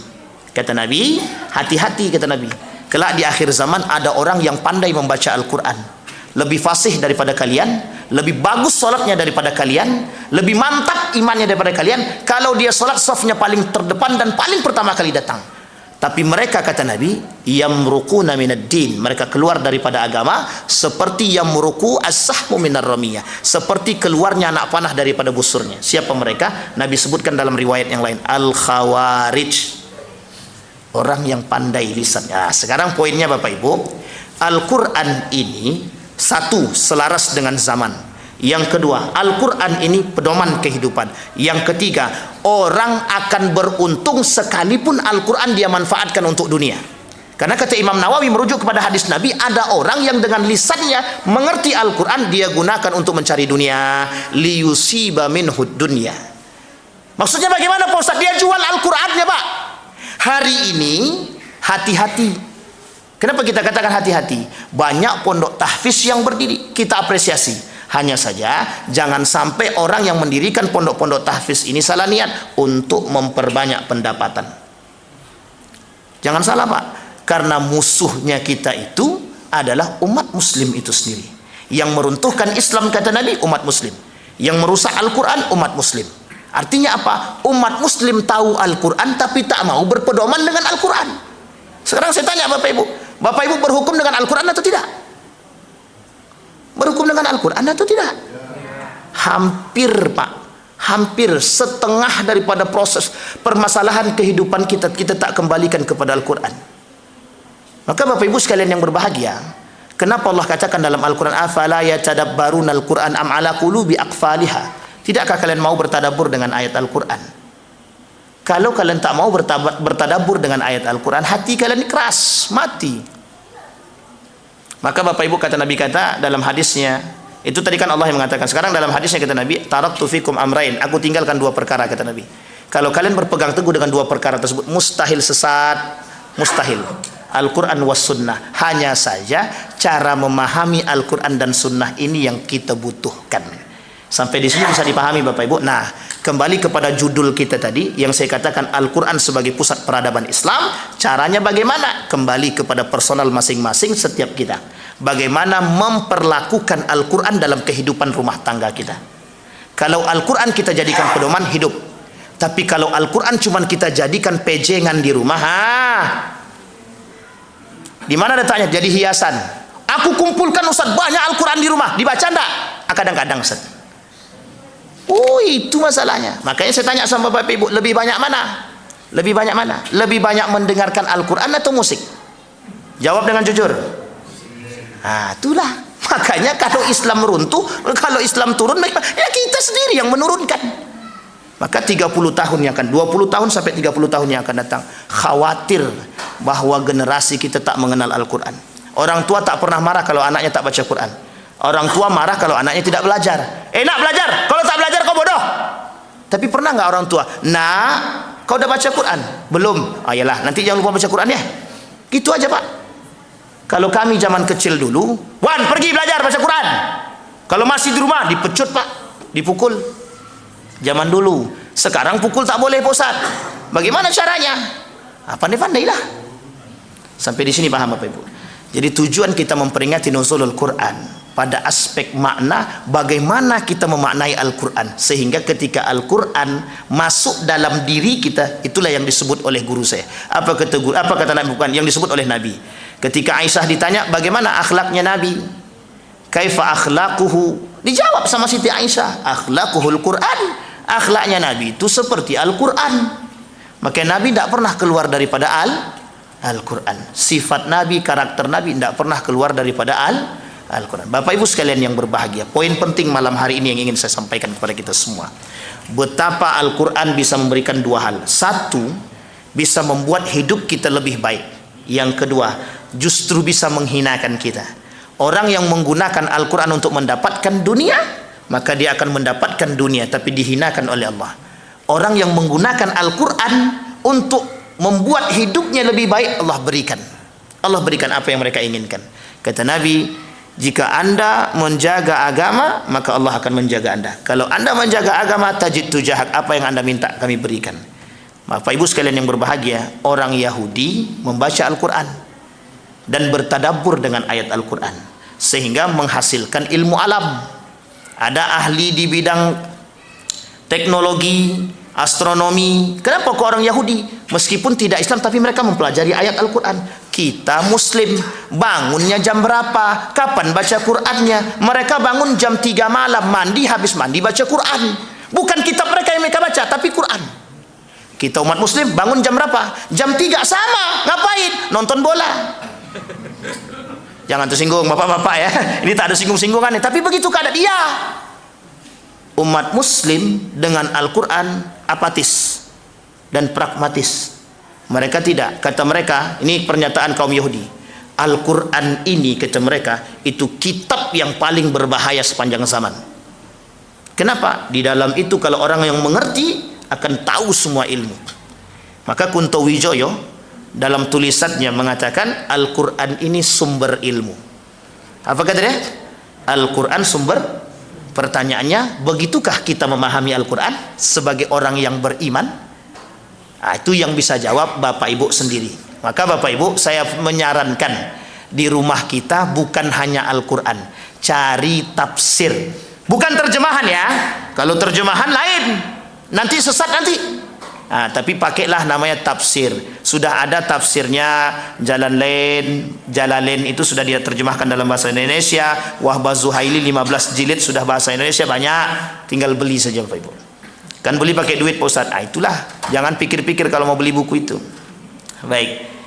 Kata Nabi, hati-hati kata Nabi. Kelak di akhir zaman ada orang yang pandai membaca Al-Quran, lebih fasih daripada kalian, lebih bagus sholatnya daripada kalian, lebih mantap imannya daripada kalian. Kalau dia sholat, safnya paling terdepan dan paling pertama kali datang. Tapi mereka, kata Nabi, yamruquna minad din, mereka keluar daripada agama seperti yamruqu as-sahmu minar ramiyah, seperti keluarnya anak panah daripada busurnya. Siapa mereka? Nabi sebutkan dalam riwayat yang lain, al-khawarij, orang yang pandai lisan. Ya, sekarang poinnya Bapak Ibu, Al-Quran ini satu, selaras dengan zaman. Yang kedua, Al-Quran ini pedoman kehidupan. Yang ketiga, orang akan beruntung sekalipun Al-Quran dia manfaatkan untuk dunia. Karena kata Imam Nawawi merujuk kepada hadis Nabi, ada orang yang dengan lisannya mengerti Al-Quran, dia gunakan untuk mencari dunia. Liyusiba minhud dunya. Maksudnya bagaimana Pak Ustaz? Dia jual Al-Qurannya Pak. Hari ini hati-hati. Kenapa kita katakan hati-hati? Banyak pondok tahfiz yang berdiri, kita apresiasi. Hanya saja jangan sampai orang yang mendirikan pondok-pondok tahfiz ini salah niat untuk memperbanyak pendapatan. Jangan salah Pak, karena musuhnya kita itu adalah umat muslim itu sendiri. Yang meruntuhkan Islam kata Nabi, umat muslim. Yang merusak Al-Quran, umat muslim. Artinya apa? Umat muslim tahu Al-Quran tapi tak mau berpedoman dengan Al-Quran. Sekarang saya tanya Bapak Ibu berhukum dengan Al-Quran atau tidak? Berhukum dengan Al-Quran atau tidak? Hampir Pak, hampir setengah daripada proses permasalahan kehidupan kita tak kembalikan kepada Al-Quran. Maka Bapak Ibu sekalian yang berbahagia, kenapa Allah katakan dalam Al-Quran, afala yatadabbaruna al-Quran am ala qulubi aqfaliha? Tidakkah kalian mau bertadabbur dengan ayat Al-Quran? Kalau kalian tak mau bertadabbur dengan ayat Al-Quran, hati kalian keras, mati. Maka Bapak Ibu kata Nabi kata dalam hadisnya, itu tadi kan Allah yang mengatakan, sekarang dalam hadisnya kata Nabi, taraktu fikum amrain, aku tinggalkan dua perkara kata Nabi. Kalau kalian berpegang teguh dengan dua perkara tersebut, mustahil sesat, mustahil. Al-Quran was sunnah. Hanya saja cara memahami Al-Quran dan sunnah ini yang kita butuhkan. Sampai di sini bisa dipahami Bapak Ibu. Nah, kembali kepada judul kita tadi yang saya katakan, Al-Quran sebagai pusat peradaban Islam. Caranya bagaimana? Kembali kepada personal masing-masing setiap kita. Bagaimana memperlakukan Al-Quran dalam kehidupan rumah tangga kita. Kalau Al-Quran kita jadikan pedoman hidup, tapi kalau Al-Quran cuma kita jadikan pejengan di rumah, di mana letaknya? Jadi hiasan. Aku kumpulkan Ustaz banyak Al-Quran di rumah, dibaca enggak? Kadang-kadang Ustaz. Oh, itu masalahnya. Makanya saya tanya sama Bapak Ibu, lebih banyak mana? Lebih banyak mana? Lebih banyak mendengarkan Al-Quran atau musik? Jawab dengan jujur. Itulah. Makanya kalau Islam runtuh, kalau Islam turun, ya kita sendiri yang menurunkan. Maka 30 tahun yang akan, 20 tahun sampai 30 tahun yang akan datang, khawatir bahwa generasi kita tak mengenal Al-Quran. Orang tua tak pernah marah kalau anaknya tak baca Quran. Orang tua marah kalau anaknya tidak belajar. Nak belajar, kalau tak belajar kau bodoh. Tapi pernah nggak orang tua, nak, kau udah baca Quran? Belum. Yalah, nanti jangan lupa baca Quran ya. Gitu aja Pak. Kalau kami zaman kecil dulu, Wan pergi belajar baca Quran. Kalau masih di rumah dipecut Pak, dipukul. Zaman dulu. Sekarang pukul tak boleh Pak Ustaz. Bagaimana caranya? Pandai-pandailah. Sampai di sini paham Bapak Ibu. Jadi tujuan kita memperingati nuzulul Quran pada aspek makna, bagaimana kita memaknai Al-Quran sehingga ketika Al-Quran masuk dalam diri kita, itulah yang disebut oleh guru saya. Apa kata Nabi? Bukan yang disebut oleh Nabi. Ketika Aisyah ditanya bagaimana akhlaknya Nabi, kaifa akhlaquhu, dijawab sama Siti Aisyah, akhlaquhul Quran, akhlaknya Nabi itu seperti Al-Quran. Maka Nabi tidak pernah keluar daripada Al-Quran. Sifat Nabi, karakter Nabi tidak pernah keluar daripada Al-Quran. Bapak Ibu sekalian yang berbahagia, poin penting malam hari ini yang ingin saya sampaikan kepada kita semua, betapa Al-Quran bisa memberikan dua hal. Satu, bisa membuat hidup kita lebih baik. Yang kedua, justru bisa menghinakan kita. Orang yang menggunakan Al-Quran untuk mendapatkan dunia, maka dia akan mendapatkan dunia tapi dihinakan oleh Allah. Orang yang menggunakan Al-Quran untuk membuat hidupnya lebih baik, Allah berikan apa yang mereka inginkan. Kata Nabi, jika anda menjaga agama, maka Allah akan menjaga anda. Kalau anda menjaga agama, tajid tujahak, apa yang anda minta kami berikan. Bapak Ibu sekalian yang berbahagia, orang Yahudi membaca Al-Quran dan bertadabbur dengan ayat Al-Quran sehingga menghasilkan ilmu alam. Ada ahli di bidang teknologi, astronomi. Kenapa kok orang Yahudi meskipun tidak Islam tapi mereka mempelajari ayat Al-Quran? Kita Muslim bangunnya jam berapa? Kapan baca Qurannya? Mereka bangun jam 3 malam, mandi, habis mandi baca Quran. Bukan kitab mereka yang mereka baca, tapi Quran. Kita umat Muslim bangun jam berapa? Jam 3 sama. Ngapain? Nonton bola. Jangan tersinggung bapak-bapak ya. Ini tak ada singgung-singgungan. Tapi begitu keadaan dia. Umat Muslim dengan Al-Quran apatis dan pragmatis. Mereka tidak. Kata mereka, ini pernyataan kaum Yahudi, Al-Quran ini kata mereka itu kitab yang paling berbahaya sepanjang zaman. Kenapa? Di dalam itu kalau orang yang mengerti akan tahu semua ilmu. Maka Kunto Wijoyo dalam tulisannya mengatakan Al-Quran ini sumber ilmu. Apa kata dia? Al-Quran sumber. Pertanyaannya, begitukah kita memahami Al-Quran sebagai orang yang beriman? Itu yang bisa jawab Bapak Ibu sendiri. Maka Bapak Ibu, saya menyarankan di rumah kita bukan hanya Al-Quran, cari tafsir, bukan terjemahan ya. Kalau terjemahan lain, nanti sesat nanti. Nah, tapi pakailah namanya tafsir. Sudah ada tafsirnya Jalalain itu sudah dia terjemahkan dalam bahasa Indonesia. Wahbah Zuhaili 15 jilid sudah bahasa Indonesia banyak. Tinggal beli saja Bapak Ibu. Kan beli pakai duit Pak Ustaz. Itulah, jangan pikir-pikir kalau mau beli buku itu. Baik.